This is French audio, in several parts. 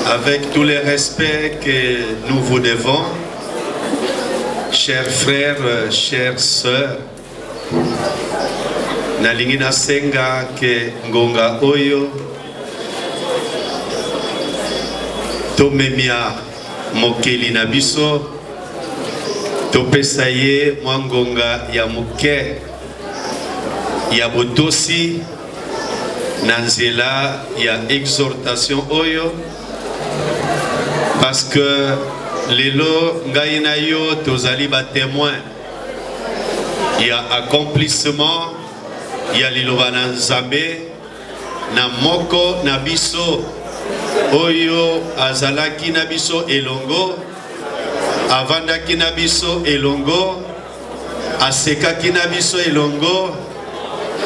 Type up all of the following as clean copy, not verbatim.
Avec tous les respects que nous vous devons, chers frères, chères sœurs, nalingi nasenga ke ngonga oyo tomemia mokeli na biso topesa ye mwa ngonga ya moke ya botosi na nzela ya exhortation oyo parce que lelo ngai na yo tozali ba témoin ya accomplissement ya liloba na Nzambe na moko na biso oyo azalaki na biso elongo avandaki na biso elongo asekaki na biso elongo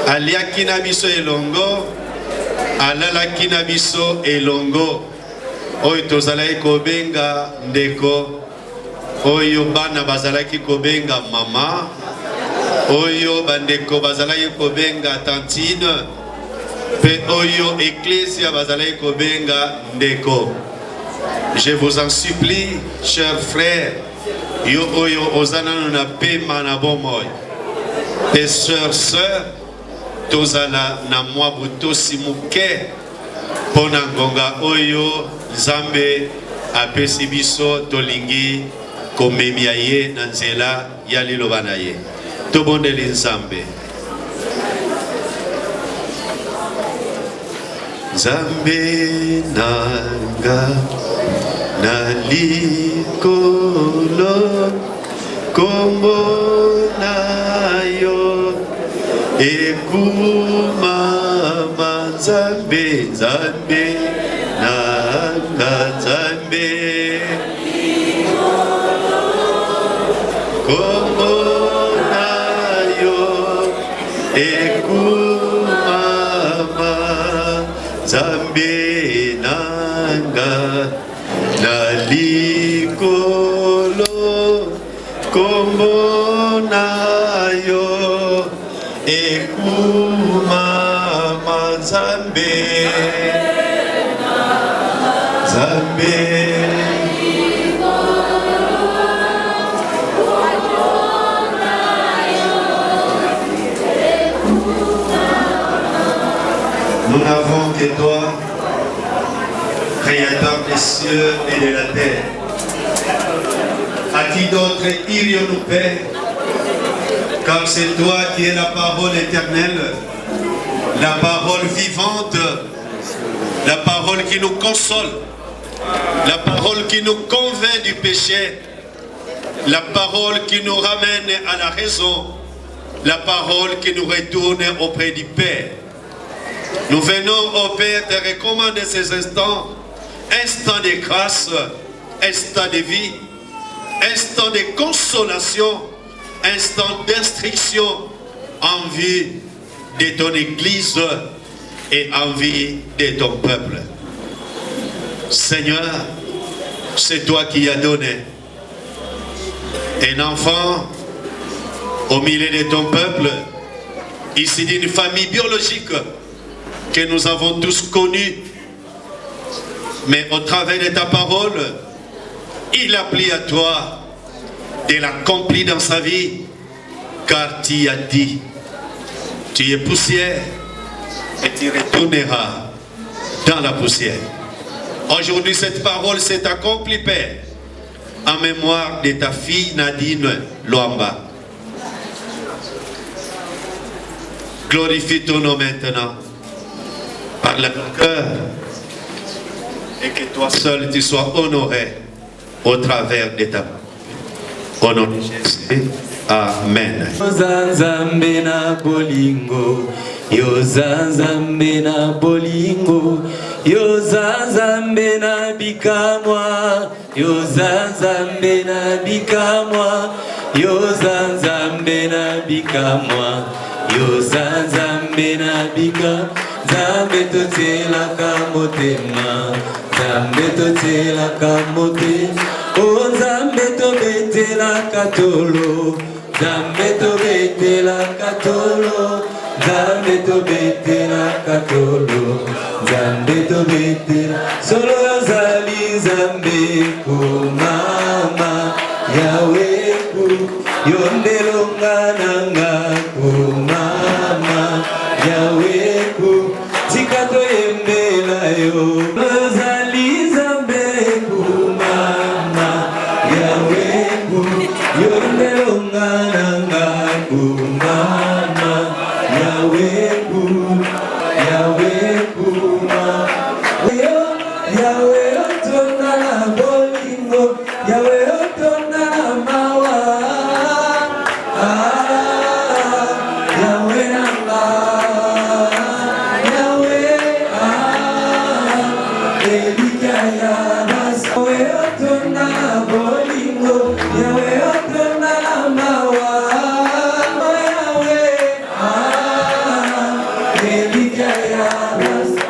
aliaki na biso elongo alalaki na biso elongo oyo tozalaki kobenga ndeko oyo bana bazalaki kobenga mama oyo bandeko bazalaki kobenga tantine pe oyo ecclesia bazalaki kobenga ndeko. Je vous en supplie, chers frères, yo oyo ozana na pema na bomoy et sœurs, tozala na mwa butosi muke pona ngonga oyo Nzambe apesi biso tolingi komemia ye na nzela ya liloba na ye. Tobondeli Nzambe. Nzambe nanga na likolo kombo na yo ekumama Nzambe Nzambe nanga Nzambe kombo na yo ekumama Nzambe nanga na likolo kombo na yo ekumama Nzambe Nzambe nous n'avons que toi, Créateur des cieux et de la terre. À qui d'autre irions-nous, Père? Car c'est toi qui es la parole éternelle, la parole vivante, la parole qui nous console, la parole qui nous convainc du péché, la parole qui nous ramène à la raison, la parole qui nous retourne auprès du Père. Nous venons au Père te recommander ces instants, instants de grâce, instants de vie, instants de consolation, instants d'instruction en vue de ton Église et en vue de ton peuple. Seigneur, c'est toi qui as donné un enfant au milieu de ton peuple, ici d'une famille biologique que nous avons tous connue, mais au travers de ta parole, il a plu à toi de l'accomplir dans sa vie, car tu as dit, tu es poussière et tu retourneras dans la poussière. Aujourd'hui, cette parole s'est accomplie, Père, en mémoire de ta fille Nadine Loamba. Glorifie ton nom maintenant par le cœur et que toi seul tu sois honoré au travers de ta parole. Au nom de Jésus. Amen. Yozanzambe na bolingo, Yozanzambe na bolingo, Yozanzambe na bikamwa, Yozanzambe na bikamwa, Yozanzambe na bikamwa, Yozanzambe na bikamwa, Nzambe totelaka motema, Nzambe totelaka motema, O Nzambe tobetelaka tolo, Nzambe tobetelaka tolo, Nzambe tobetelaka tolo, Nzambe tobetela solo yazali Nzambe kumama Yawe ku yondelonga nanga kumama Yawe ku tikato yembela yo Ozali Nzambe kumama Yawe ku yondelonga nanga kumama Yawe ku Yawe otona na bolingo Yawe otona na mawa Yawe nanga Yawe Elikaya basa Yawe otona na bolingo Yawe otona na mawa Yawe Elikaya basa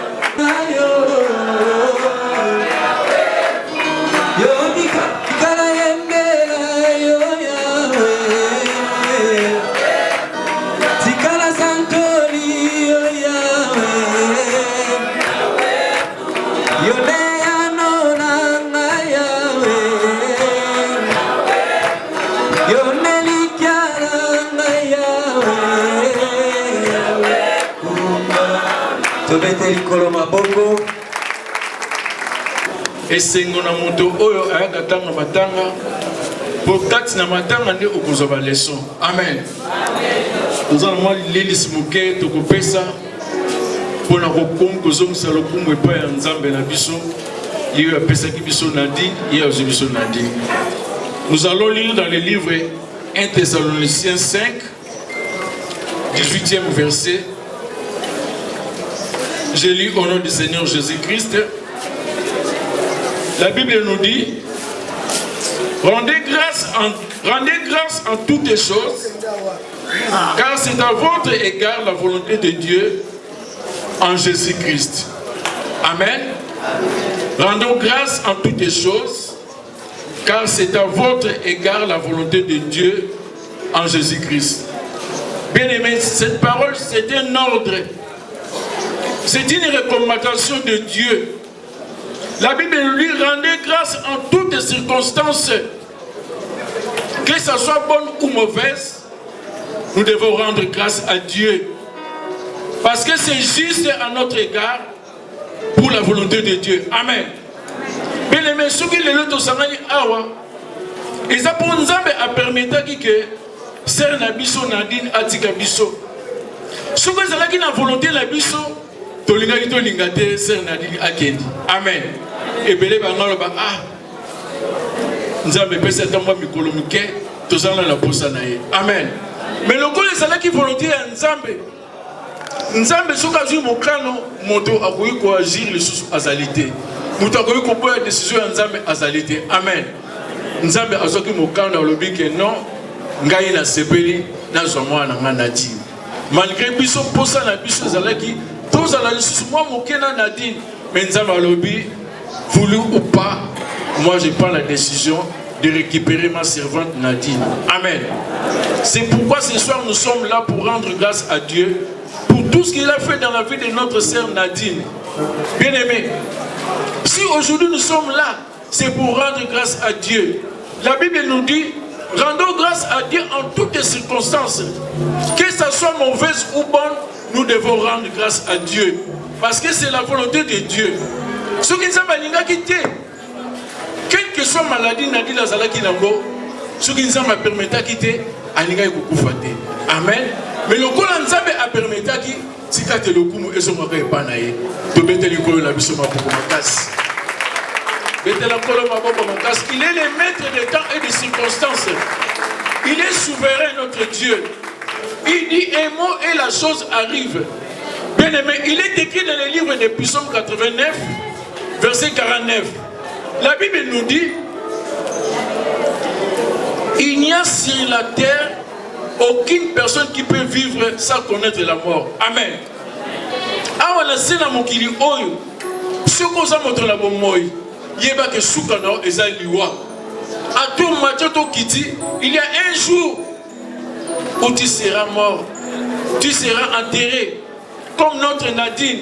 esengo na moto oyo ayaka tanga matanga po kati na matanga nde okozwa leçon. Amen. Toza na mwa lilisi moke tokopesa mpona kozongisa lokumu epai ya Nzambe na biso ye oyo apesaki biso Nadine ye azwi biso Nadine. Nous allons lire dans le livre 1 Thessaloniciens 5 18e verset. Je lis au nom du Seigneur Jésus-Christ. La Bible nous dit, rendez grâce en toutes choses, car c'est à votre égard la volonté de Dieu en Jésus-Christ. Amen. Rendons grâce en toutes choses, car c'est à votre égard la volonté de Dieu en Jésus-Christ. Bien aimé, cette parole, c'est un ordre. C'est une recommandation de Dieu. La Bible lui rendait grâce en toutes circonstances. Que ce soit bonne ou mauvaise, nous devons rendre grâce à Dieu. Parce que c'est juste à notre égard pour la volonté de Dieu. Amen. Bien aimé, ce qui est le Tosangani Awa, et ça pour nous a permis que Sœur Nabiso Nadine Atika Biso. Ce que c'est là qui a la volonté de la Biso, Tolingaki Tolingate, Sœur Nadine Akendi. Amen. Et belé bangalo ba Nzambe pesa tamba mikolo muke tozana la posa na ye. Amen. Mais le col est là qui volonté à Nzambe. Nzambe soka zu mokano moto akoyi ko agir le sous azalité. Moto akoyi ko boya décision ya Nzambe azalité. Amen. Nzambe azoki mokano lobi ke non ngai na sepeli na zomwa na ngandati. Malgré biso posa na biso zalaki tozala le sous moi mokena Nadine. Mais Nzambe lobi voulu ou pas, moi je prends la décision de récupérer ma servante Nadine. Amen. C'est pourquoi ce soir nous sommes là pour rendre grâce à Dieu pour tout ce qu'il a fait dans la vie de notre sœur Nadine. Bien aimé, si aujourd'hui nous sommes là, c'est pour rendre grâce à Dieu. La Bible nous dit, rendons grâce à Dieu en toutes les circonstances. Que ce soit mauvaise ou bonne, nous devons rendre grâce à Dieu. Parce que c'est la volonté de Dieu. Ce qui nous a quitté, quelle que soit maladie, Nadine Azalaki Nambo, ce qui nous a permis de quitter, Aninga Kufate. Amen. Mais le coup a permis de quitter, si tu as le coup, et ce que tu as fait, tu peux te dire que tu as fait il est le maître des temps et des circonstances. Il est souverain, notre Dieu. Il dit un mot et la chose arrive. Bien aimé, il est écrit dans le livre de Psaume 89, verset 49. La Bible nous dit, il n'y a sur la terre aucune personne qui peut vivre sans connaître la mort. Amen. Awana sena mokili oyo, soko za moto la bomoi, yeba ke sukana eza liwa. À tout matin to kiti, il y a un jour où tu seras mort, tu seras enterré. Comme notre Nadine,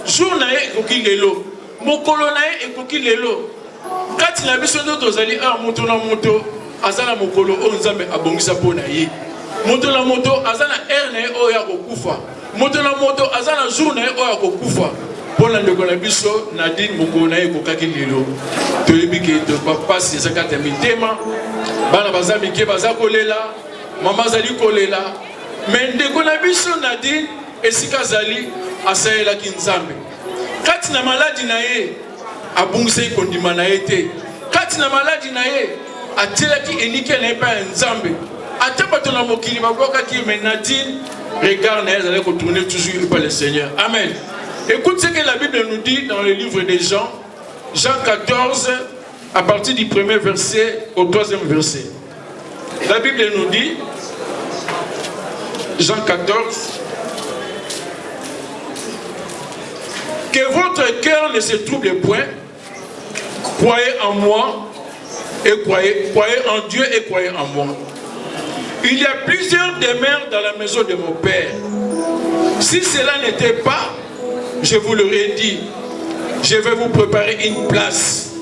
jour nae ekoki lelo, mokolo nae ekoki lelo. kati na biso ndo tozali moto na moto azala mokolo o nzambe abongisa pona ye moto na moto azana na ye oyo ya kokufa moto na moto azana jour na ye oyo ya kokufa pona ndeko na biso Nadine mokolo na ye kokaki lelo toyebi ke bapasi ezakata mitema bana baza mike baza kolela mama azali kolela me ndeko na biso Nadine esika azali asayelaki nzambe kati na maladi na ye abungisa kondima na ye te kati na maladi na ye atelaki enike na ye pa ya nzambe ate bato na mokili babwakaki me Nadine regard na ye azali kotourner toujours par le Seigneur. Amen. Écoute ce que la Bible nous dit dans le livre des Jean 14 à partir du premier verset au troisième verset. La Bible nous dit Jean 14 que votre cœur ne se trouble point, croyez en moi et croyez en Dieu et croyez en moi. Il y a plusieurs demeures dans la maison de mon Père. Si cela n'était pas, je vous l'aurais dit, je vais vous préparer une place.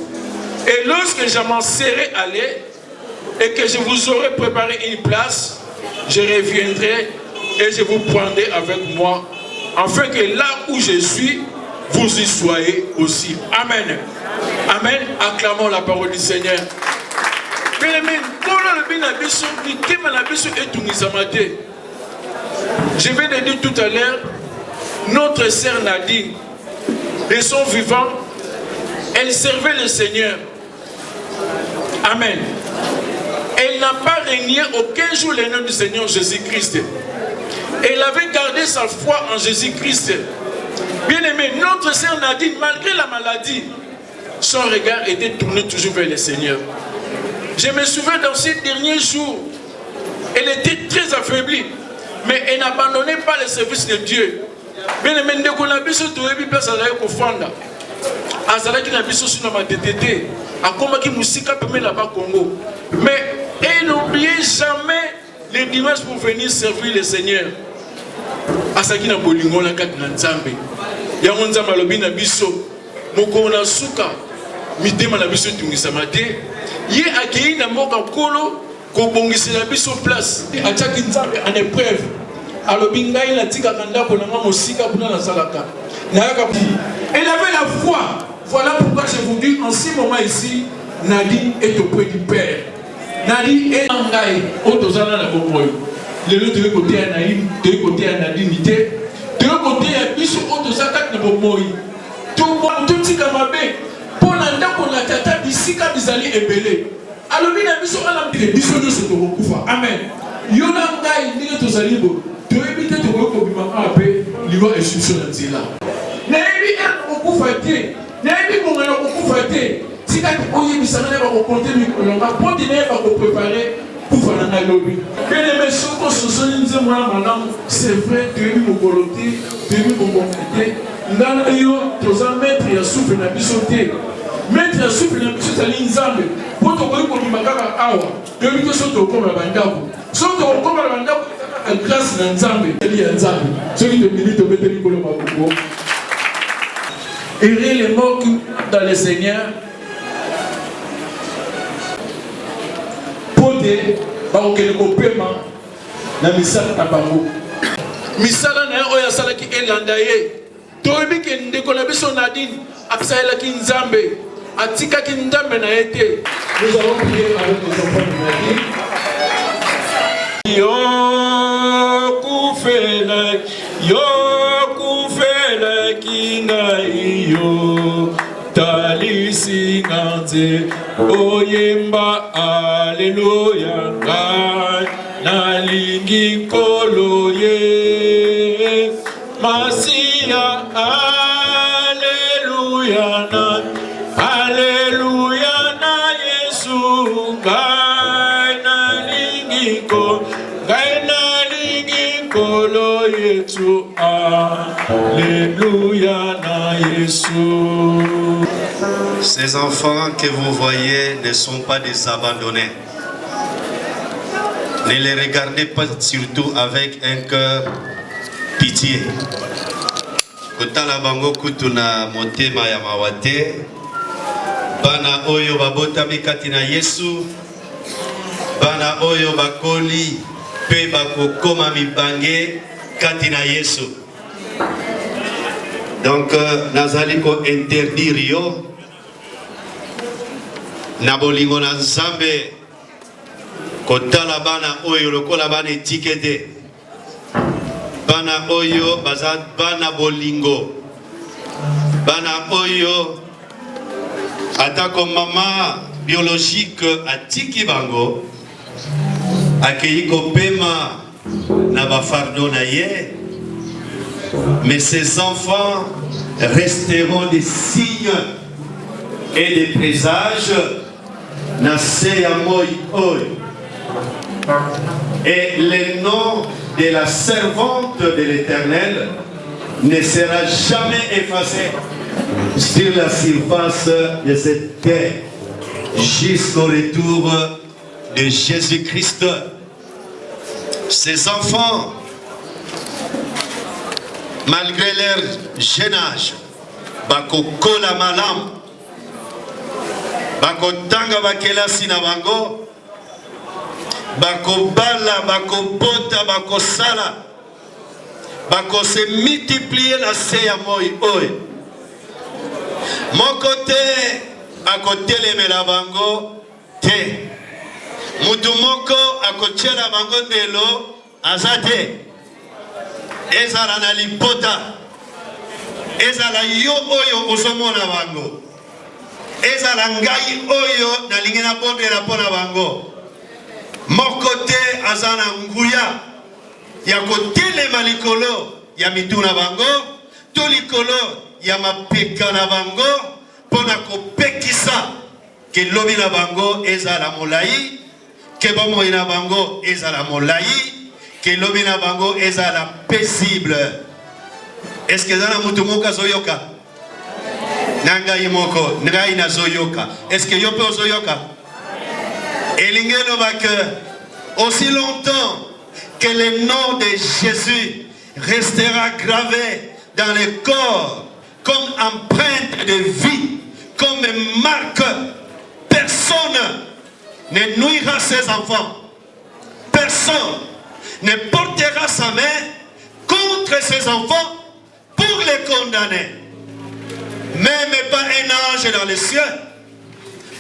Et lorsque je m'en serai allé et que je vous aurai préparé une place, je reviendrai et je vous prendrai avec moi, afin que là où je suis, vous y soyez aussi. Amen. Amen. Acclamons la parole du Seigneur. Je vais le dire tout à l'heure, notre sœur Nadine, de son vivant, elle servait le Seigneur. Amen. Elle n'a pas régné aucun jour le nom du Seigneur Jésus-Christ. Elle avait gardé sa foi en Jésus-Christ. Bien aimé, notre sœur Nadine, malgré la maladie, son regard était tourné toujours vers le Seigneur. Je me souviens dans ces derniers jours, elle était très affaiblie, mais elle n'abandonnait pas le service de Dieu. Bien aimé, nous avons vu que Toyebi place à la Kofanda. Azalaki na biso sur ma TTT. A komaki musika pemé là-bas Congo. Mais elle n'oubliait jamais les dimanches pour venir servir le Seigneur. Asaki na bolingo na kati na Nzambe. Ya nzamba lobi na biso. Moko na suka. Mitema na biso tungisa mate. Ye akei na moka kolo ko bongisi na biso place. Ataki Nzambe en épreuve. Alobi ngai na tika kanda ko na mosika kuna na salaka. Elle avait la foi. Voilà pourquoi je vous dis en ce moment ici, Nadine est auprès du Père. Nadine est en gaï. Autozana na bomoy. Le lot de côté à Nadine, de côté à Nadine, de côté à Biso Autozaka na bomoy. Tout le monde, tout ce kamabe. Pour l'anda pour la tata bisika bizali ebele. Alors bina Biso alam de Biso de ce tokufa. Amen. Yona gaï ni tozalibo. Tu éviter de recobima ape liwa instruction na zela. Naebi en okufaté. Naebi mongana okufaté. Si tu oye bisana na ko compter mikolo, ma ponte na ba ko préparer pour faire na lobby. Bien aimé soko sosoni nze mwana malamu, c'est vrai que tu mokoloté, tu mokofaté. Ndana yo toza maître ya souffle na bisoté. Maître ya souffle na biso tali nzambe. Poto ko ko bimaka awa. Yo bito soto ko ba bandako. Soto ko ba bandako grâce na nzambe. Eli ya nzambe. Soki te minute obeteli kolo maboko. Heureux les morts dans le Seigneur. Pode bakokele kopema na misala na bango. Misala na oyo asalaki elanda ye. Toyebi ke ndeko na biso Nadine asalaki nzambe. Atikaki nzambe na ye te. Nous allons prier avec les enfants de Nadine. Yo kufela kinga iyo talisi nganze oyemba aleluya ngai nalingi koloye masia aleluya na Yesu ngai nalingi kolo yetu aleluya na Yesu. Ces enfants que vous voyez ne sont pas des abandonnés. Ne les regardez pas surtout avec un cœur pitié. Kotala bango kutuna motema ya mawate. bana oyo babotami kati na Yesu, bana oyo bakoli pe bakokoma mibange kati na Yesu. Donc nazali ko interdire yo na bolingo na Nzambe kotala bana oyo lokola bana etikete. Bana oyo baza bana bolingo, bana oyo atako mama biologique atiki bango akei kopema na bafardo na ye, mais ces enfants resteront des signes et des présages na se ya moi oyo. Et le nom de la servante de l'Éternel ne sera jamais effacé sur la surface de cette terre jusqu'au retour de Jésus-Christ. Ces enfants, malgré leur jeune âge, bakokola malam, bakotanga bakelasi na bango, bakobala, bakobota, bakosala, bakose multiplier la se ya moi oyo. Mon côté akotelemela bango te, mutu moko akotiela bango ndelo aza te. Ezala na lipota, ezala yo oyo ozomona bango, ezala ngai oyo nalingi nabondela mpo na bango. Moko te aza na nguya ya kotelema likolo ya mitu na bango, to likolo ya mapeka na bango, pona kopekisa ke lobi na bango ezala molai, ke bomoi na bango ezala molai, ke lobi na bango ezala paisible. Est-ce que zana mutu moka zoyoka? Nangai moko, ngai na zoyoka. Est-ce que yo pe zoyoka? Elingelo que aussi longtemps que le nom de Jésus restera gravé dans le corps comme empreinte de vie, comme marque, personne ne nuira ses enfants. Personne ne portera sa main contre ses enfants pour les condamner. Même pas un ange dans les cieux,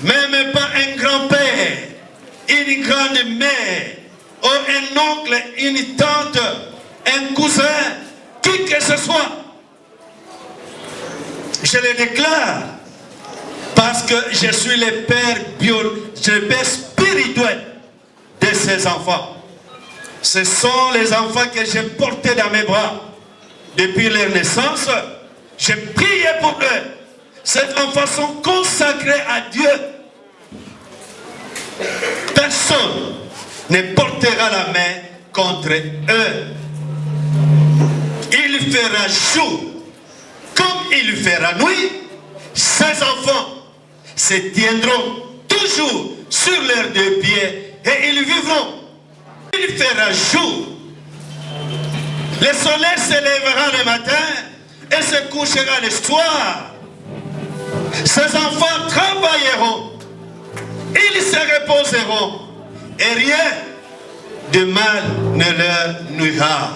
même pas un grand-père, une grande mère, ou un oncle, une tante, un cousin, qui que ce soit. Je le déclare parce que je suis le père spirituel de ces enfants. Ce sont les enfants que j'ai portés dans mes bras depuis leur naissance. J'ai prié pour eux. Ces enfants sont consacrés à Dieu. Personne ne portera la main contre eux. Il fera jour comme il fera nuit. Ces enfants se tiendront toujours sur leurs deux pieds et ils vivront. Il fera jour. Le soleil se lèvera le matin et se couchera le soir. Ces enfants travailleront, ils se reposeront et rien de mal ne leur nuira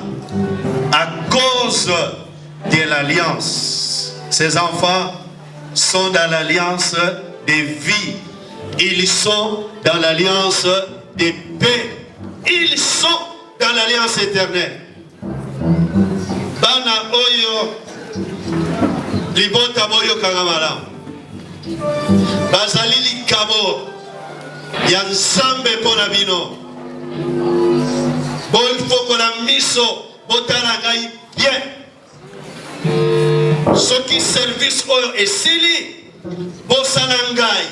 à cause de l'alliance. Ces enfants sont dans l'alliance de vie, ils sont dans l'alliance de paix, ils sont dans l'alliance éternelle. Bana oyo libota boyo kangamala bazali likabo ya Nzambe pona bino bolfoko la miso botala ngai bien soki service oyo esili bosala ngai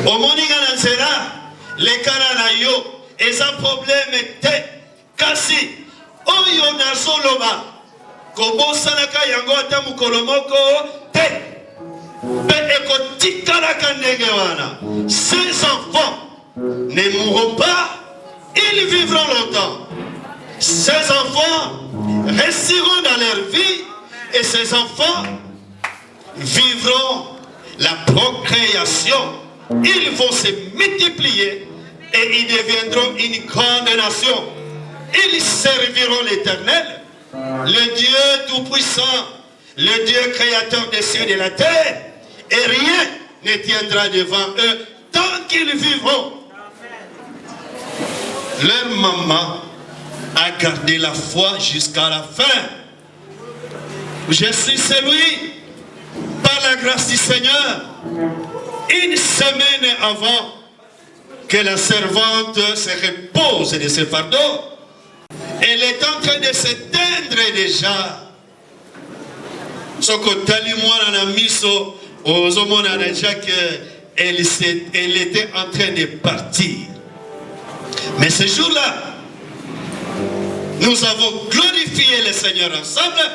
omoninga na nzela lekana na yo eza problème te kasi oyo nazoloba kobosanaka yango ata mokolo moko te pe ekotikalaka ndenge wana. Ces enfants ne mourront pas, ils vivront longtemps. Ces enfants resteront dans leur vie et ces enfants vivront la procréation, ils vont se multiplier et ils deviendront une grande nation. Ils serviront l'Éternel, le Dieu Tout-Puissant, le Dieu créateur des cieux et de la terre, et rien ne tiendra devant eux tant qu'ils vivront. Leur maman a gardé la foi jusqu'à la fin. Je suis celui, par la grâce du Seigneur, une semaine avant que la servante se repose de ce fardeau, elle est en train de s'éteindre déjà. Soko tali mwana na miso ozomona déjà qu'elle était en train de partir. Mais ce jour-là, nous avons glorifié le Seigneur ensemble.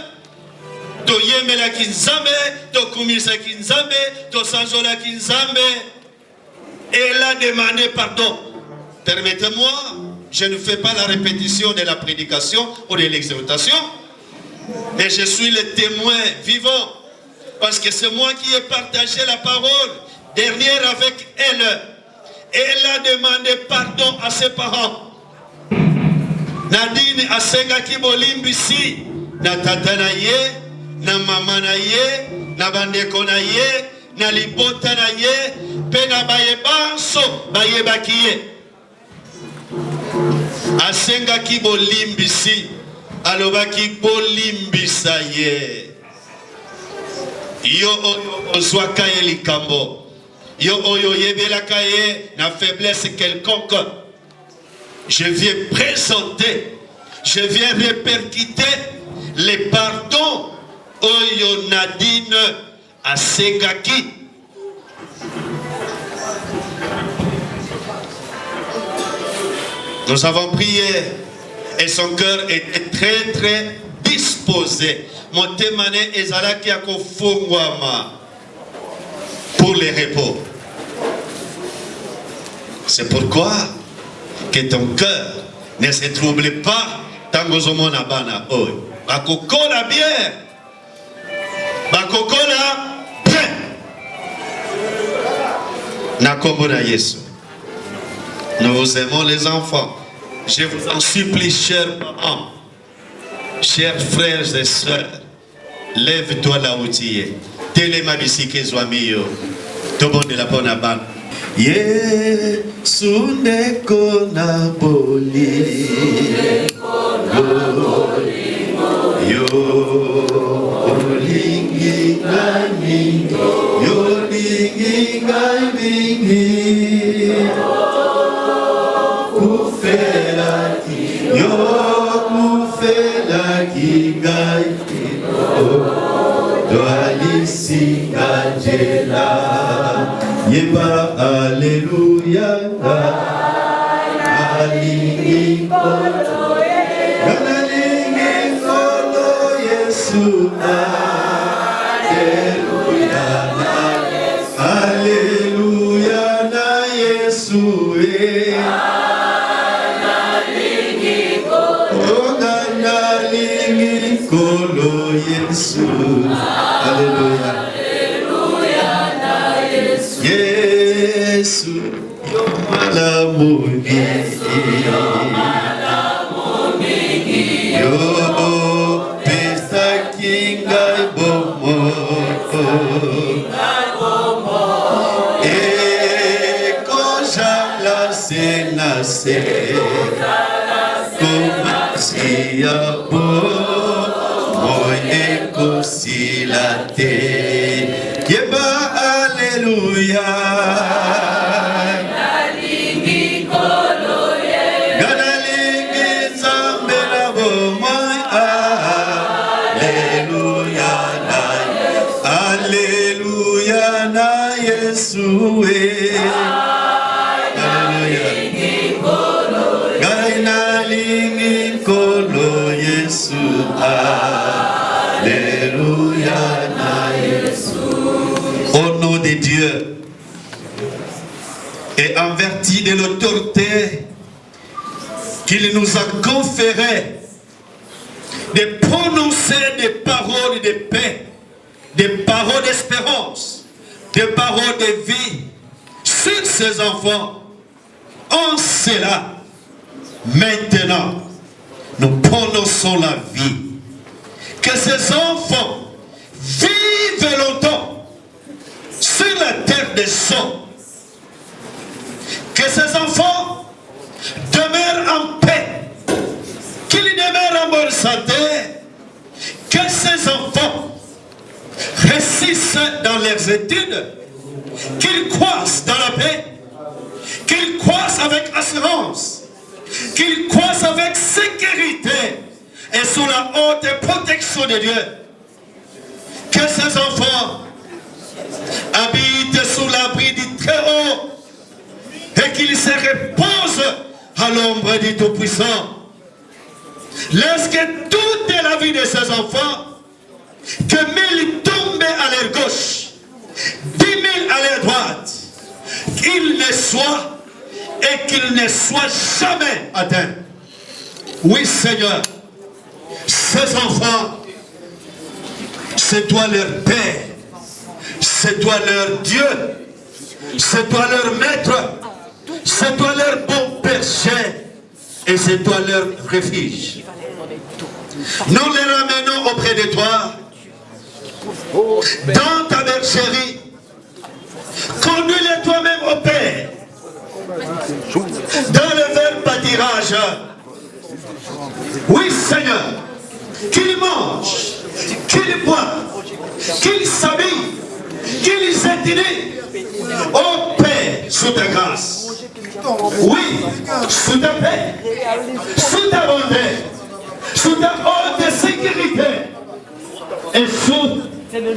Toyemela kinzambe, tokumisa kinzambe, tosanzola kinzambe. Elle a demandé pardon. Permettez-moi, je ne fais pas la répétition de la prédication ou de l'exhortation, mais je suis le témoin vivant, parce que c'est moi qui ai partagé la parole dernière avec elle. Elle a demandé pardon à ses parents. Nadine asenga kibolimbisi na tata na ye, na mama na ye, na bandeko na ye, na libota na ye, pe na bayebanso bayebaki ye. Asenga kibolimbisi, alobaki bolimbisa ye. Yo ozwaka ye likambo. Yo oyo yebelaka ye na faiblesse quelconque. Je viens présenter, je viens répercuter les pardons oyo Nadine asengaki. Nous avons prié et son cœur était très très disposé. Motemane ezalaki akofungwama pour les repos. C'est pourquoi que ton cœur ne se trouble pas tangozomona bana oy. Bakokola bien. Bakokola bien. Nakomona Yesu. Nous vous aimons les enfants. Je vous en supplie, chers parents, chers frères et sœurs, lève-toi là où tu es. Télémabisike Zwamiyo. Tout de la bonne bande. Yesu ndeko na boli. Yo olingi ngani. Yo lingi ngani. Yeba Alléluia, Alingi Kolo Yesu, Alléluia, Alléluia na Yesu, Alingi Kolo Yesu, Alléluia. Yesu, yo malamungi, yo pesa kinga bomo, kojala senase, komasiya bo, moye kosilate, yeba Alléluia. Au nom de Dieu et en vertu de l'autorité qu'il nous a conférée de prononcer des paroles de paix, des paroles d'espérance des paroles de vie sur ses enfants. En cela, maintenant, nous prononçons la vie. Que ces enfants vivent longtemps sur la terre des sons. Que ces enfants demeurent en paix. Qu'ils demeurent en bonne santé. Que ces enfants réussissent dans leurs études. Qu'ils croissent dans la paix. Qu'ils croissent avec assurance. Qu'ils croissent avec sécurité. Et sous la haute protection de Dieu. Que ces enfants habitent sous l'abri du Très-Haut et qu'ils se reposent à l'ombre du Tout-Puissant. Lorsque toute la vie de ces enfants, que 1000 tombent à leur gauche, 10 000 à leur droite, qu'ils ne soient et qu'ils ne soient jamais atteints. Oui, Seigneur, ces enfants, c'est toi leur Père, c'est toi leur Dieu, c'est toi leur Maître, c'est toi leur bon berger et c'est toi leur refuge. Nous les ramenons auprès de toi, dans ta bergerie. Conduis-les toi-même au Père, dans le vert pâturage. Oui, Seigneur, qu'ils mangent, qu'ils boivent, qu'ils s'habillent, qu'ils étudient au Père sous ta grâce. Oui, sous ta paix, sous ta bonté, sous ta haute sécurité et sous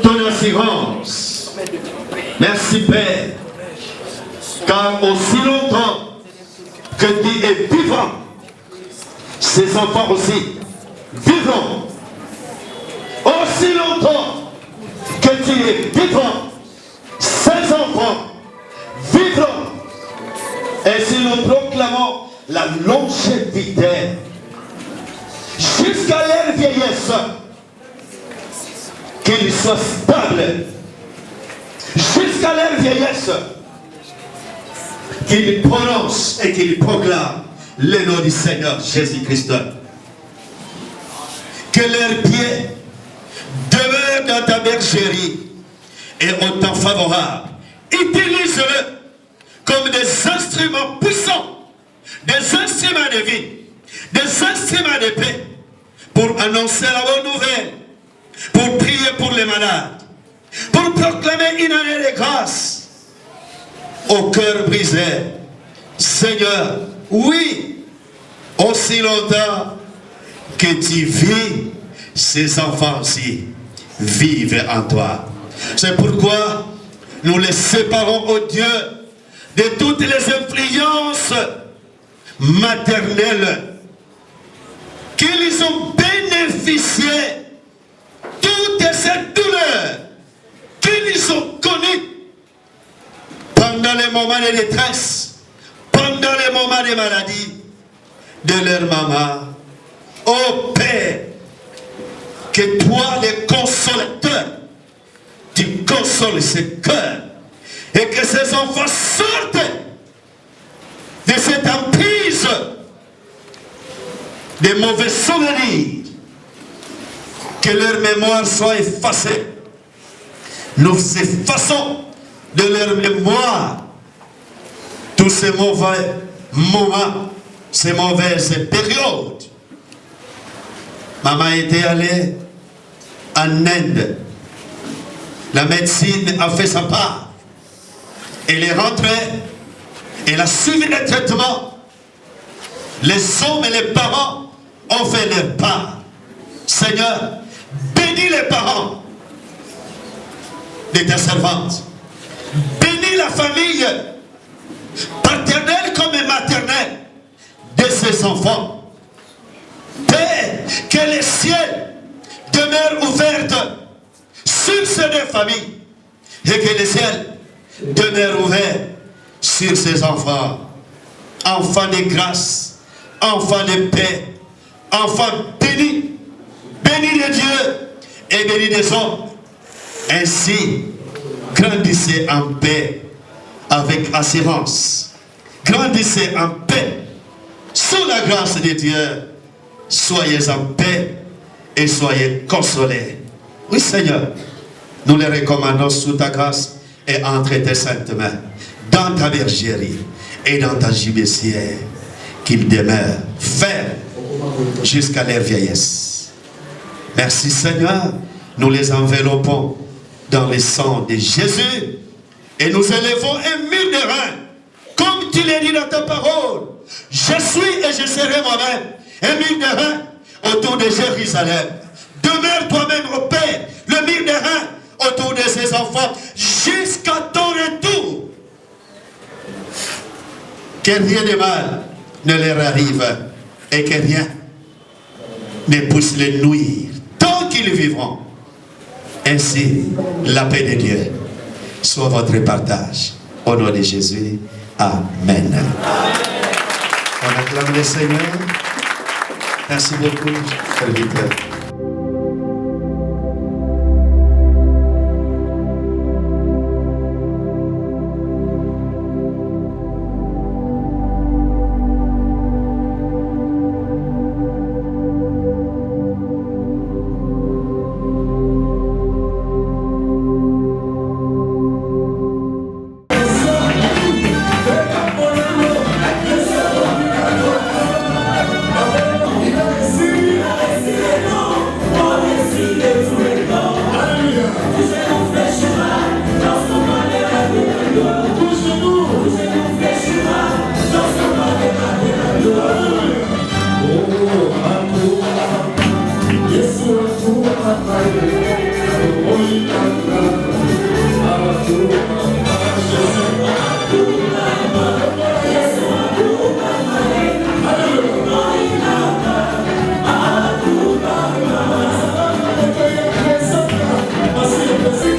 ton assurance. Merci Père, car aussi longtemps que tu es vivant, ces enfants aussi vivront. Aussi longtemps que tu es vivant, ces enfants vivront. Et si nous proclamons la longévité jusqu'à leur vieillesse, qu'ils soient stables, jusqu'à leur vieillesse, qu'ils prononcent et qu'ils proclament le nom du Seigneur Jésus-Christ. Que leurs pieds demeurent dans ta bergerie et au temps favorable. Utilise-le comme des instruments puissants, des instruments de vie, des instruments de paix, pour annoncer la bonne nouvelle, pour prier pour les malades, pour proclamer une année de grâce au cœur brisé. Seigneur, oui, aussi longtemps que tu vis, ces enfants-ci vivent en toi. C'est pourquoi nous les séparons, au Dieu, de toutes les influences maternelles qu'ils ont bénéficié, toutes ces douleurs qu'ils ont connues pendant les moments de détresse, pendant les moments de maladie de leur maman. Ô Père, que toi, le consolateur, tu consoles ces cœurs et que ces enfants sortent de cette emprise des mauvais souvenirs, que leur mémoire soit effacée. Nous effaçons de leur mémoire tous ces mauvais moments, ces mauvaises périodes. Maman était allée en Inde. La médecine a fait sa part. Elle est rentrée. Elle a suivi le traitement. Les hommes et les parents ont fait leur part. Seigneur, bénis les parents de ta servante. Bénis la famille, paternelle comme maternelle, de ses enfants. Père, que les ciels demeurent ouverts sur ces deux familles et que les ciels demeurent ouverts sur ces enfants. Enfants de grâce, enfants de paix, enfants bénis, bénis de Dieu et bénis des hommes. Ainsi, Grandissez en paix avec assurance. Grandissez en paix. Sous la grâce de Dieu, soyez en paix et soyez consolés. Oui Seigneur, nous les recommandons sous ta grâce et entre tes saintes mains, dans ta bergerie et dans ta gibecière, qu'ils demeurent fermes jusqu'à leur vieillesse. Merci Seigneur, nous les enveloppons dans le sang de Jésus et nous élevons un mur de rein, comme tu l'as dit dans ta parole. Je suis et je serai moi-même un mur de rein autour de Jérusalem. Demeure toi-même au Père, le mur de rein autour de ses enfants jusqu'à ton retour. Que rien de mal ne leur arrive et que rien ne puisse les nuire tant qu'ils vivront. Ainsi, la paix de Dieu soit votre partage. Au nom de Jésus, Amen. On acclame le Seigneur. Merci beaucoup, serviteur. Yes,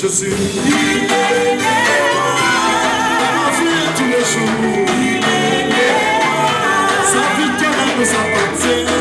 Jésus. Il est la vie tous les jours. Il est sa victoire nous appartient.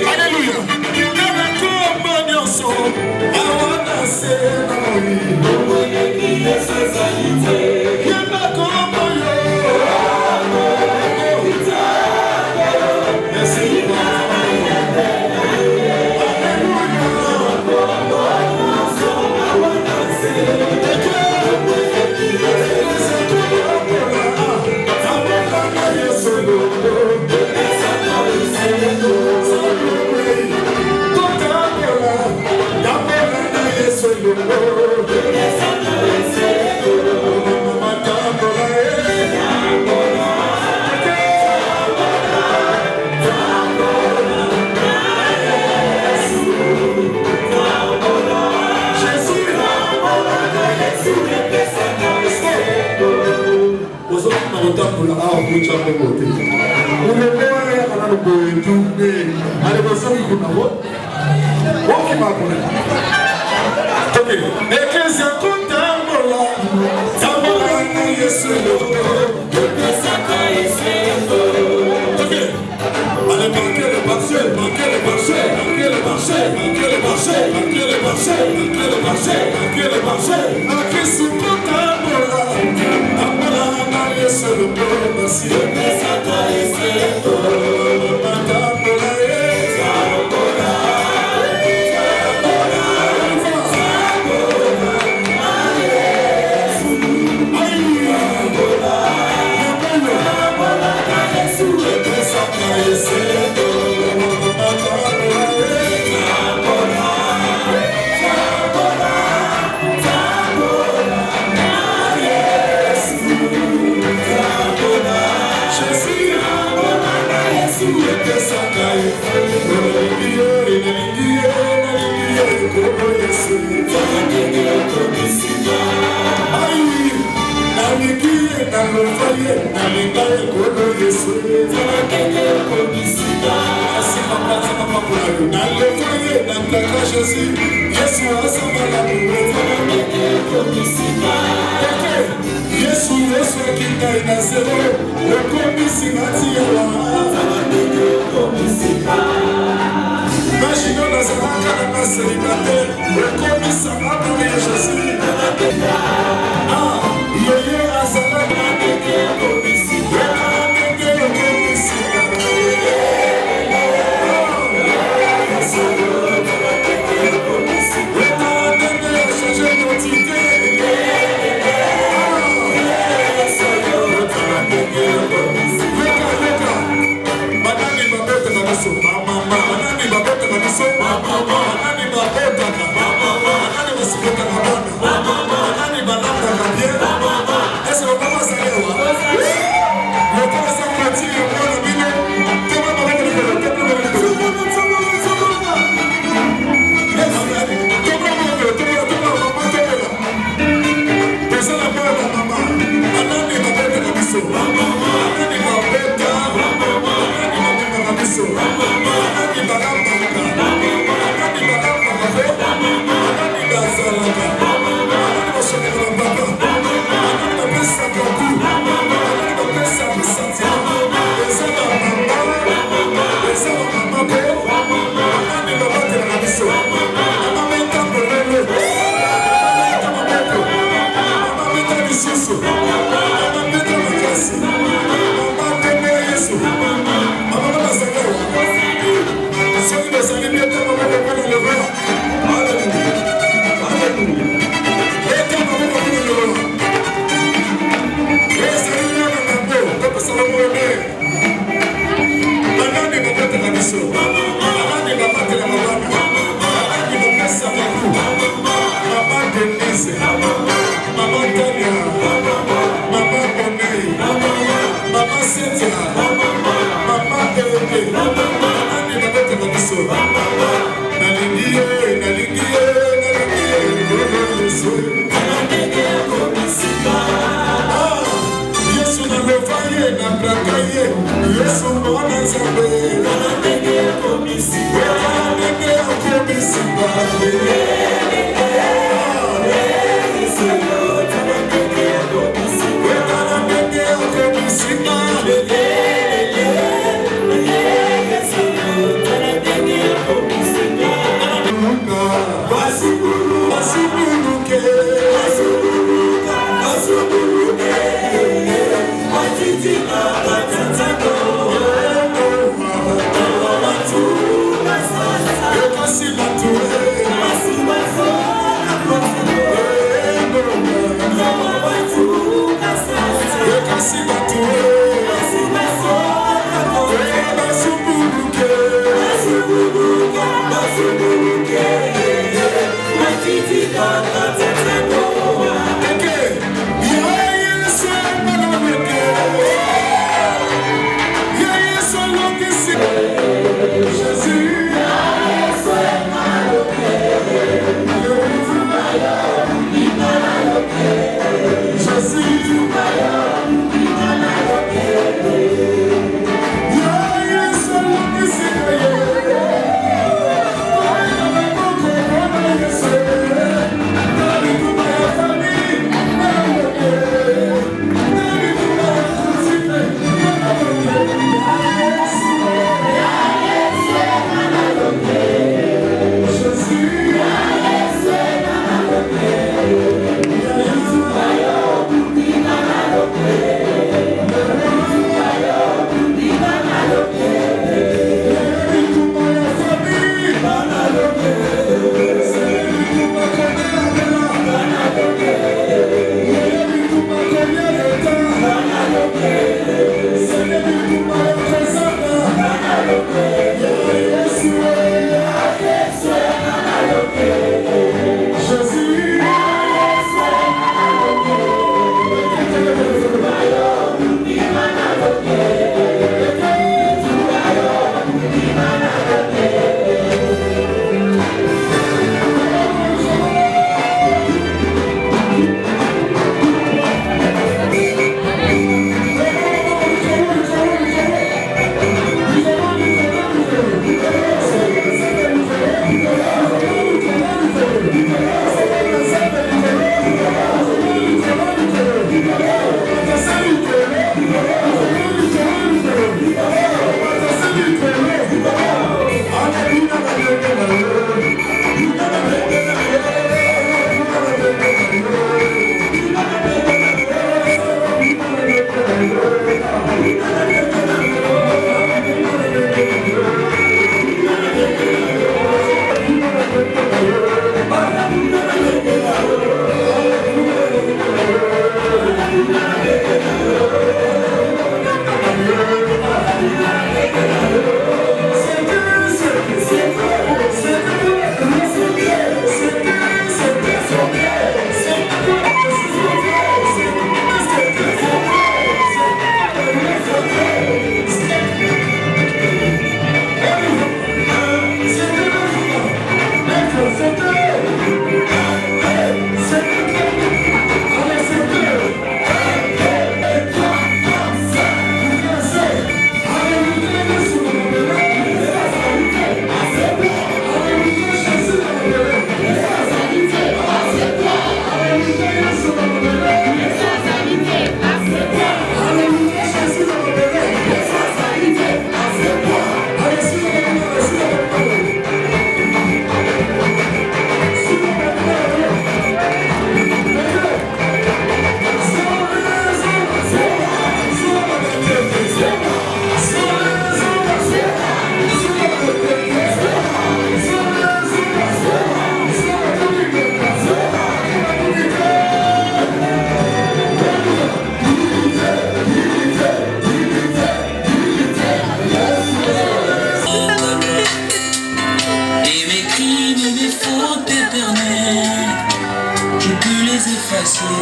Alléluia. Jésus,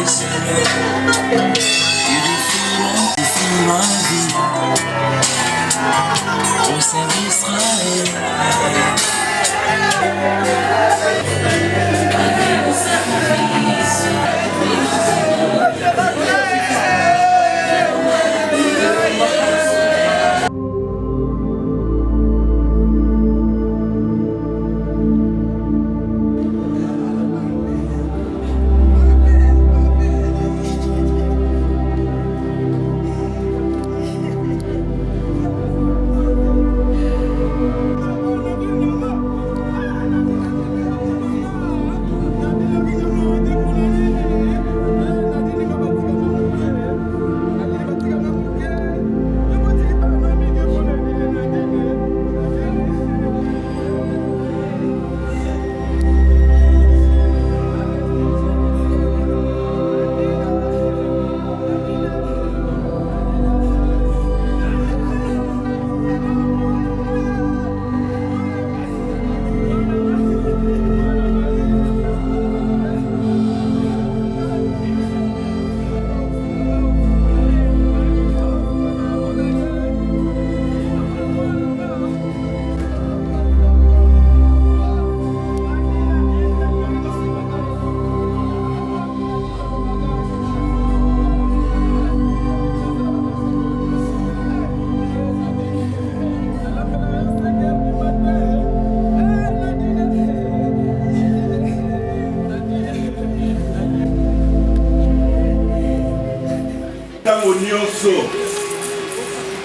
Seigneur. Purifie ma vie au service d'Israël.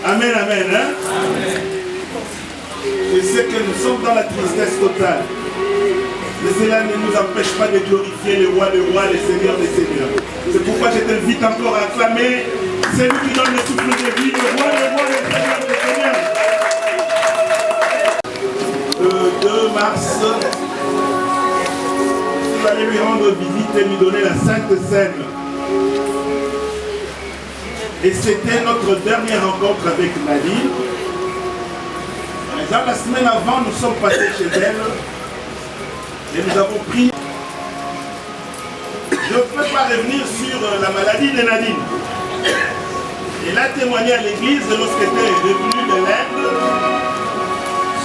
Amen, amen. Hein? Amen. Je sais que nous sommes dans la tristesse totale. Mais cela ne nous empêche pas de glorifier le roi des rois, le Seigneur des seigneurs. C'est pourquoi je t'invite encore à acclamer celui qui donne le souffle de vie, le roi des rois, le Seigneur des seigneurs. Le 2 mars, vous allez lui rendre visite et lui donner la Sainte Seine. Et c'était notre dernière rencontre avec Nadine. Dans la semaine avant, nous sommes passés chez elle et nous avons pris. Je ne peux pas revenir sur la maladie de Nadine. Elle a témoigné à l'église lorsqu'elle est revenue de l'Inde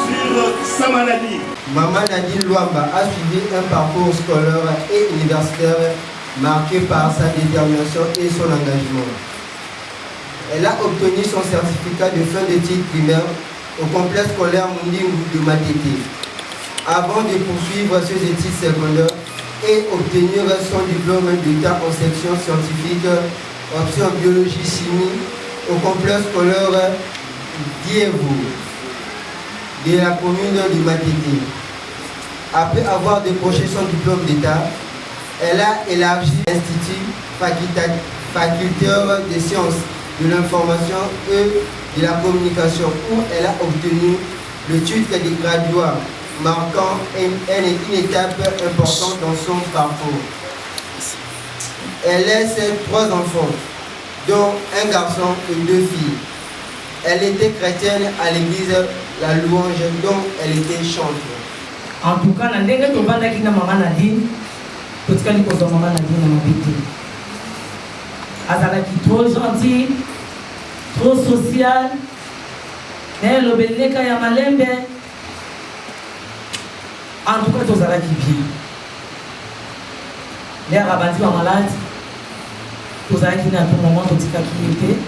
sur sa maladie. Maman Nadine Luamba a suivi un parcours scolaire et universitaire marqué par sa détermination et son engagement. Elle a obtenu son certificat de fin d'études primaires au complexe scolaire Mundingu de Matete, avant de poursuivre ses études secondaires et obtenir son diplôme d'état en section scientifique, option biologie-chimie, au complexe scolaire Diévo de la commune de Matete. Après avoir décroché son diplôme d'état, elle a élargi l'Institut facultaire des sciences de l'information et de la communication, où elle a obtenu le titre de graduat, marquant une étape importante dans son parcours. Elle laisse 3 enfants, dont un garçon et 2 filles. Elle était chrétienne à l'église La Louange, dont elle était chanteuse. En tout cas, nous avons maman Nadine, tout ce que nous avons maman Nadine dans ma vie. Azalaki trop gentil, trop social, mais le beleka ya malembe. En tout cas, tous Azalaki bien. Les rabandi sont malades, tous Azalaki à tout moment, tout ce qui était.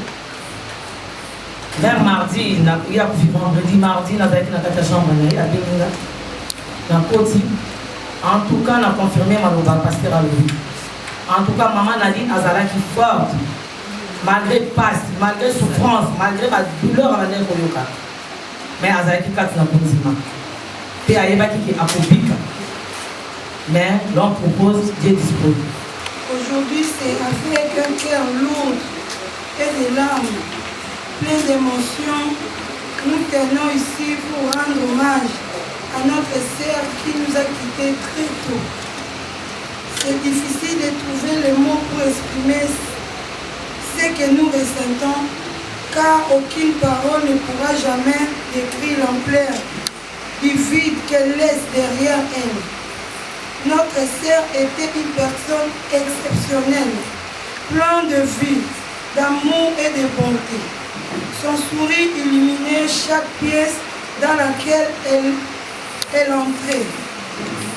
Vers mardi, il y a vendredi, mardi, nous avons été dans la chambre, il y a dans Koti. En tout cas, on a confirmé ma pasteur à lui. En tout cas, maman Nadine Azalaki forte, malgré passe, malgré souffrance, malgré la douleur à la nez koyoka. Mais Azalaki kat na konzima. Te ayeba qui est akobika. Mais l'on propose, Dieu dispose. Aujourd'hui, c'est avec un cœur lourd et des larmes, plein d'émotions. Nous tenons ici pour rendre hommage à notre sœur qui nous a quittés très tôt. C'est difficile de trouver les mots pour exprimer ce que nous ressentons, car aucune parole ne pourra jamais décrire l'ampleur du vide qu'elle laisse derrière elle. Notre sœur était une personne exceptionnelle, plein de vie, d'amour et de bonté. Son sourire illuminait chaque pièce dans laquelle elle entrait.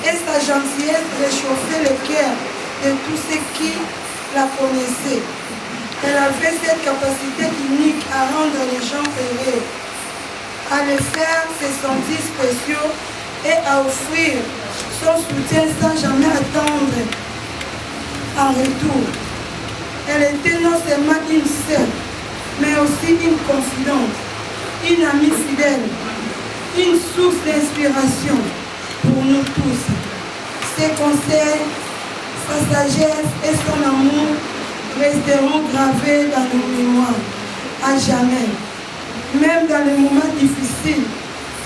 Et sa gentillesse réchauffait le cœur de tous ceux qui la connaissaient. Elle avait cette capacité unique à rendre les gens heureux, à les faire se sentir spéciaux et à offrir son soutien sans jamais attendre en retour. Elle était non seulement une sœur, mais aussi une confidente, une amie fidèle, une source d'inspiration pour nous tous. Ses conseils, sa sagesse et son amour resteront gravés dans nos mémoires à jamais. Même dans les moments difficiles,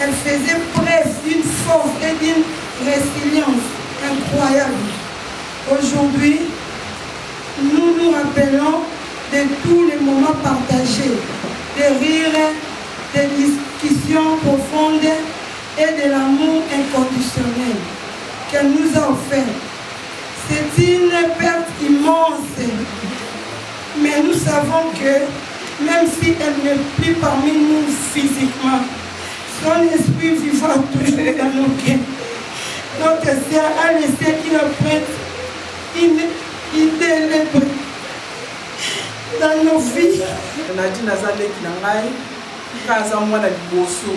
elle faisait preuve d'une force et d'une résilience incroyable. Aujourd'hui, nous nous rappelons de tous les moments partagés, des rires, des discussions profondes et de l'amour inconditionnel qu'elle nous a offert. C'est une perte immense, mais nous savons que même si elle n'est plus parmi nous physiquement, son esprit vivra toujours dans nos cœurs. Notre sœur a laissé une empreinte indélébile dans nos vies. Nadine azaleki na ngai kaza mwana liboso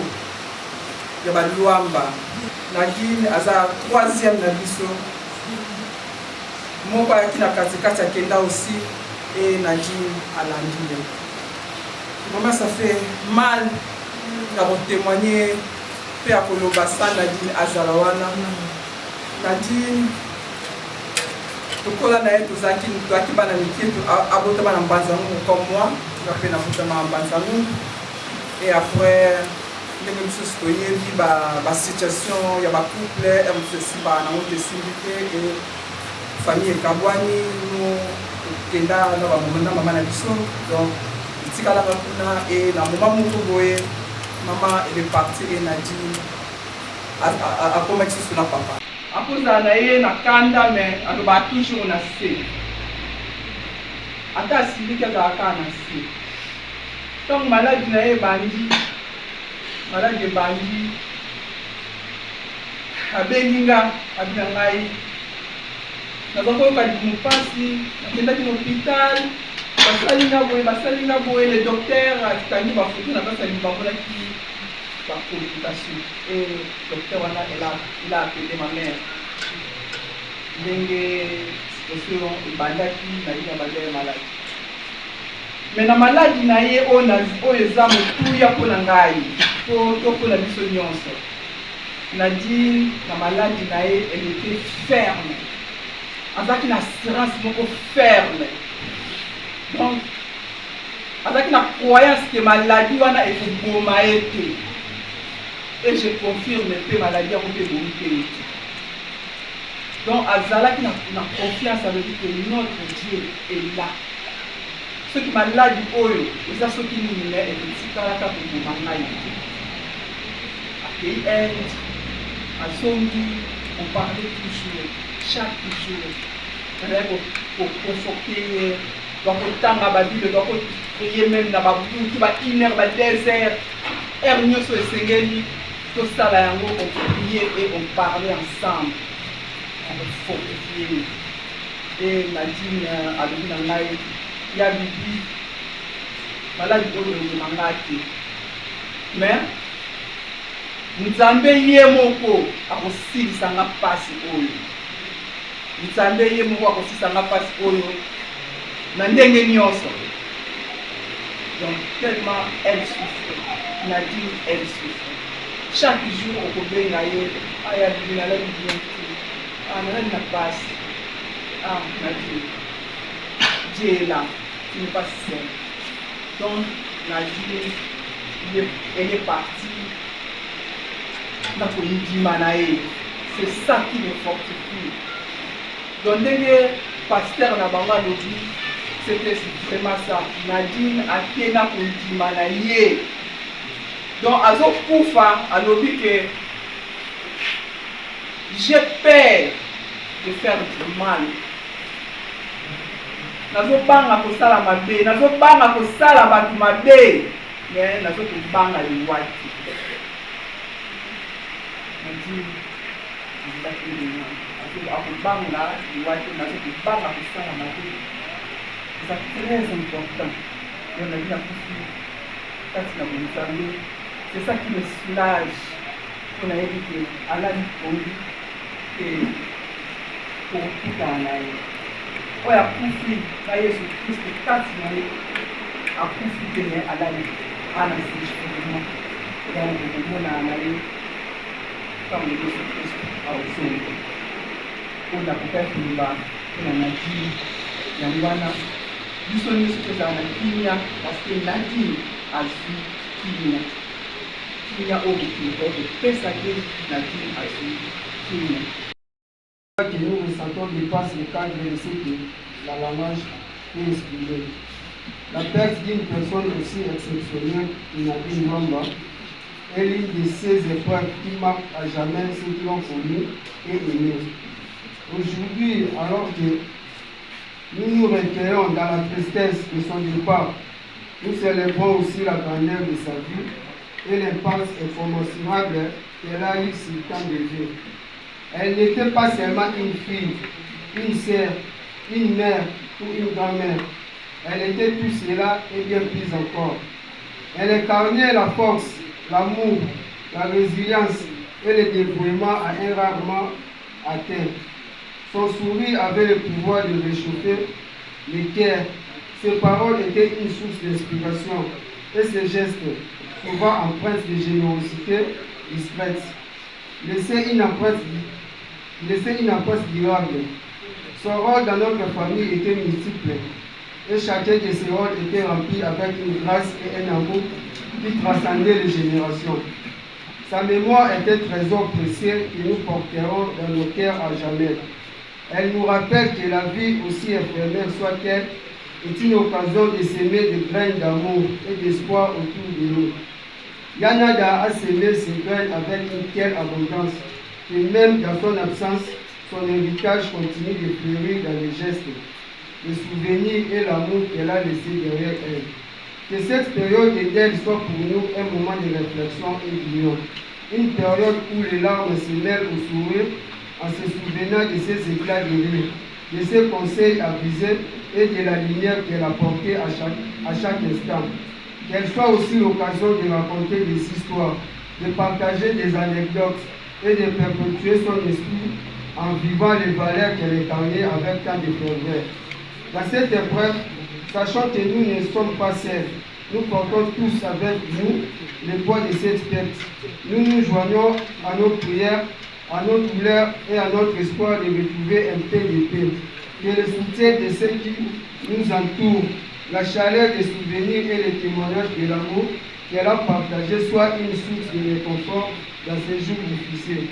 ya baluamba. Nadine aza troisième na biso. Moko ayaki na katikati akenda aussi et Nadine alandi. Vraiment ça fait mal de témoigner pe ya koloba sa Nadine azala wana. Nadine tokola na ye tozalaki bana mike abotama na mbanzangu comme moi ape nabotama na mbanzangu et après ndenge mosusu toyebi basituation ya bacouple mosusu esimba nango tesimbi te e famille ekabwani no tokenda na mama na biso donc etikalaka kuna e na moma moko boye mama eleparti e Nadine akomaki susu na papa akozala na ye na kanda me alobaka toujours na se ata asiliki azalaka na se ntango maladi na ye ebandi abengi nga abi na ngai naza koyoka libumu mpasi nakendaki na hôpital basali nga boye le docteur akangi bafoto na basi alibangonaki communication et docteur wana il a appelé ma mère ndenge situation ebandaki na ye abandaki maladi mais na maladi na ye oyo eza motuya mpo na ngai to mpo na biso nyonso Nadine na maladi na ye elle était ferme azalaki na assurance moko ferme donc azalaki na croyance ke maladi wana ekoboma ye te. Et je confirme que maladie a été bonne. Donc, Azalaki n'a confiance avec que notre Dieu est là. Ceux qui malades, ils sont ceux qui nous mettent et qui sont là pour nous marier. À pays Inde, à Songi, on parlait toujours, chaque jour. Pour conforter, pour tendre la Bible, pour prier même dans la boue, qui va une heure, 2 heures. Heure nous sur le Seigneur. Tout ça là, on priait et on parlait ensemble. On fortifiait. Et Nadine a dit dans la il y a Bibi, malade de Mangaki. Mais, nous avons eu un mot à aussi ça n'a pas si haut. Nous avons eu un mot à aussi ça n'a pas si haut. Nandenge nyonso. Donc, tellement elle souffre. Nadine, elle souffre. Chaque jour, au Kobe, il y a bien passe. Ah, Nadine. Dieu est là. Tu n'es pas seul. Donc, Nadine, elle est partie. C'est ça qui me fortifie. Donc, le pasteur Nabanga nous dit, c'était vraiment ça. Nadine a été là pour dire. Donc, à Zokoufa, à l'objet que j'ai peur de faire du mal. nazobanga kosala mabe, nazobanga kosala bato mabe, mais nazokobanga liwati. Akobanga liwati, nazokobanga kosala mabe. C'est très important. On a vu la c'est ça qui me soulage. On a évité à la vie et pour tout en aille. On a profité de Jésus-Christ, quand il a profité de à la vie. À la vie, donc le monde a allé comme Jésus-Christ a aussi. On a peut-être une barre, on a dit, il y a nous sommes tous dans la Kenya parce que Nadine a su Kenya. Kenya au Burkina, et Pesagé, Nadine a su Kenya. Que nous ressentons dépasse le cadre de ce que la langue peut exprimer. La perte d'une personne aussi exceptionnelle, Nadine Wamba, est l'une de ces épreuves qui marquent à jamais ceux qui l'ont connu et aimé. Aujourd'hui, alors que nous nous recueillons dans la tristesse de son départ, nous célébrons aussi la grandeur de sa vie et l'impasse incommensurable qu'elle a eu sur tant de vies. Elle n'était pas seulement une fille, une sœur, une mère ou une grand-mère. Elle était tout cela et bien plus encore. Elle incarnait la force, l'amour, la résilience et le dévouement à un rarement atteint. Son sourire avait le pouvoir de réchauffer les cœurs. Ses paroles étaient une source d'inspiration et ses gestes, souvent empreints de générosité discrète, laissaient une empreinte durable. Son rôle dans notre famille était multiple et chacun de ses rôles était rempli avec une grâce et un amour qui transcendaient les générations. Sa mémoire était un trésor précieux que nous porterons dans nos cœurs à jamais. Elle nous rappelle que la vie, aussi éphémère soit-elle, est une occasion de s'aimer de graines d'amour et d'espoir autour de nous. Yanada a semé ces graines avec une telle abondance que même dans son absence, son héritage continue de fleurir dans les gestes, les souvenirs et l'amour qu'elle a laissé derrière elle. Que cette période de deuil soit pour nous un moment de réflexion et d'union. Une période où les larmes se mêlent au sourire en se souvenant de ses éclats de rire, de ses conseils avisés et de la lumière qu'elle a portée à chaque instant. Qu'elle soit aussi l'occasion de raconter des histoires, de partager des anecdotes et de perpétuer son esprit en vivant les valeurs qu'elle incarnait avec tant de ferveur. Dans cette épreuve, sachant que nous ne sommes pas seuls, nous portons tous avec nous le poids de cette fête. Nous nous joignons à nos prières, à nos douleurs et à notre espoir de retrouver un peu de paix. Que le soutien de ceux qui nous entourent, la chaleur des souvenirs et les témoignages de l'amour qu'elle a partagé soit une source de réconfort dans ces jours difficiles.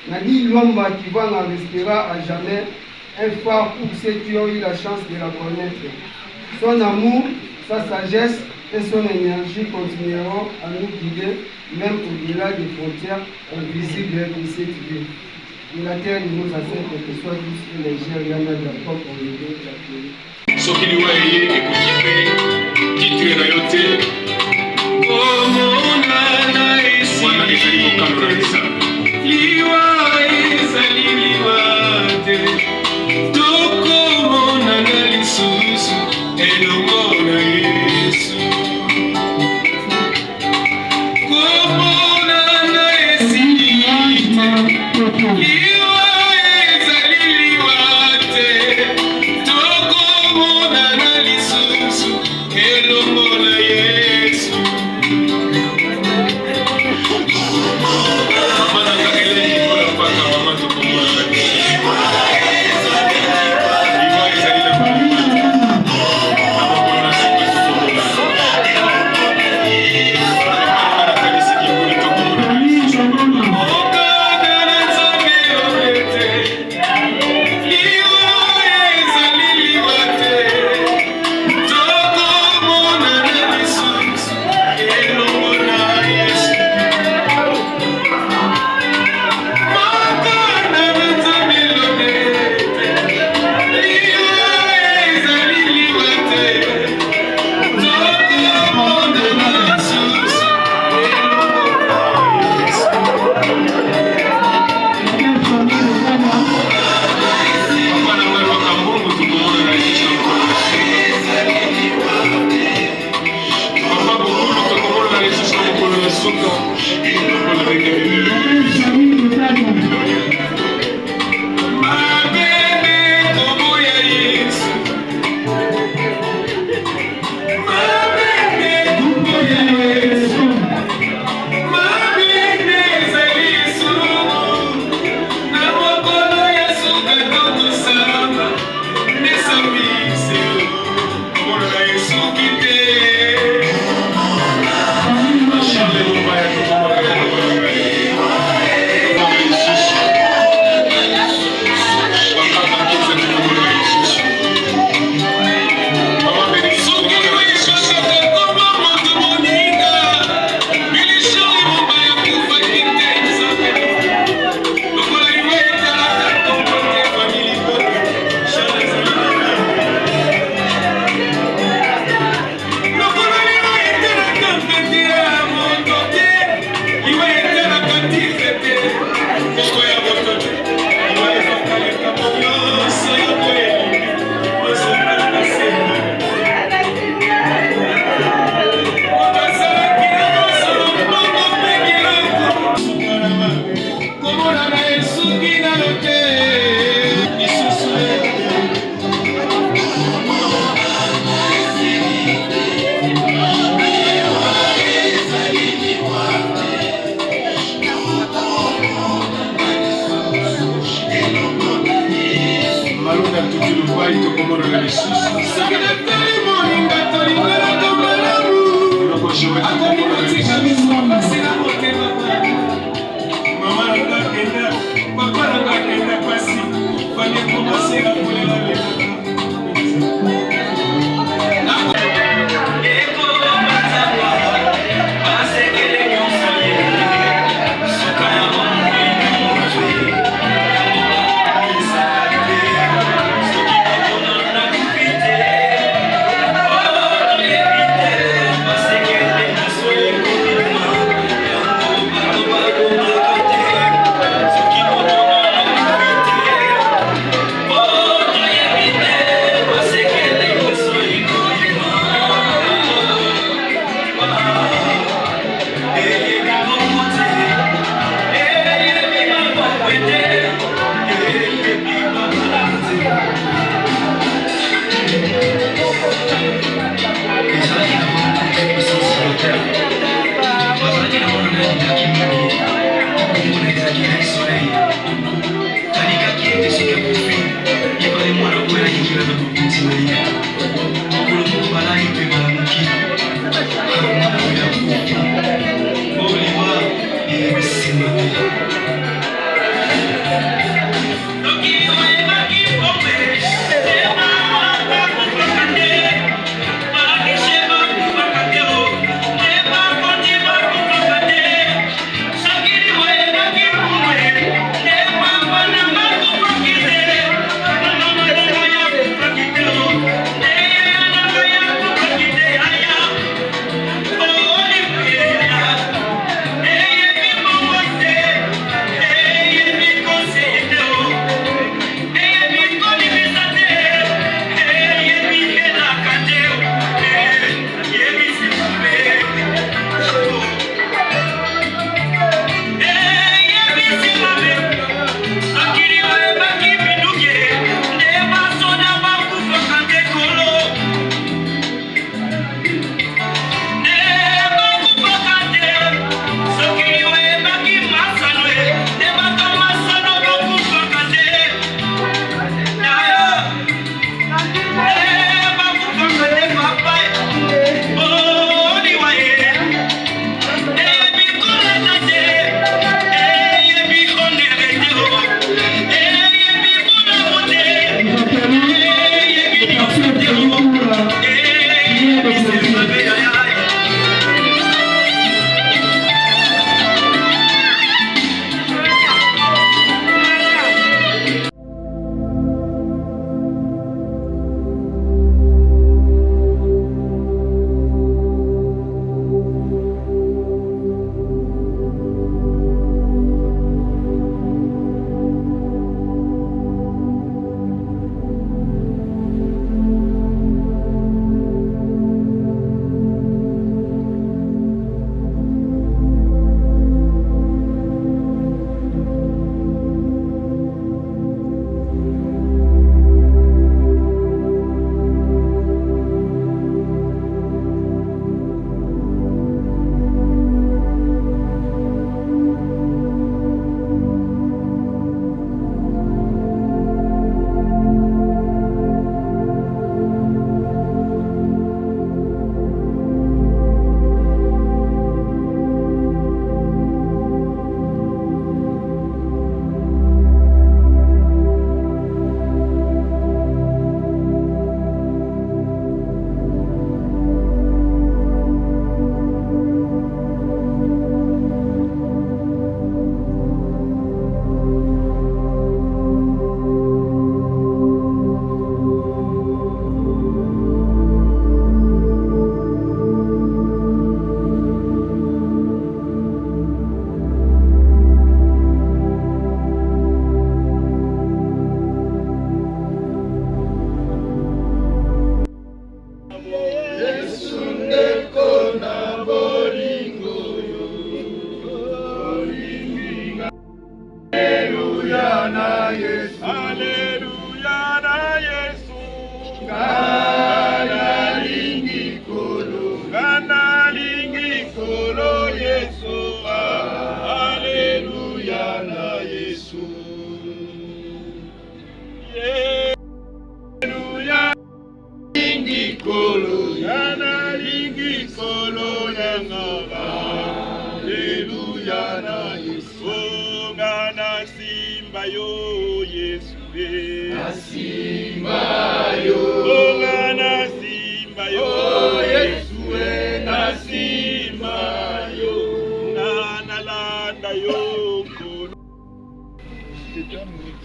Nadine Wamba qui va en restera à jamais un phare pour ceux qui ont eu la chance de la connaître. Son amour, sa sagesse et son énergie continueront à nous guider même au-delà des frontières invisibles de cette vie. Et la terre nous assure que ce soit douce et légère, il y en a d'accord pour les deux. Ce qui nous a été écouté, qui tue la yoté. Oh mon nana, ici, liwa, ezali liwa te. Toko mon nana, lisusu, elongo na Yesu. Como nana, esili te. Liwa, ezali liwa te. Toko mon nana, lisusu, elongo na Yesu. Thank you.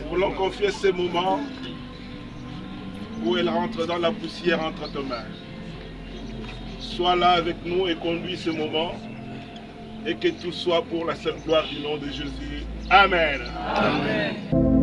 Nous voulons confier ces moments où elle rentre dans la poussière entre tes mains. Sois là avec nous et conduis ce moment, et que tout soit pour la seule gloire du nom de Jésus. Amen. Amen.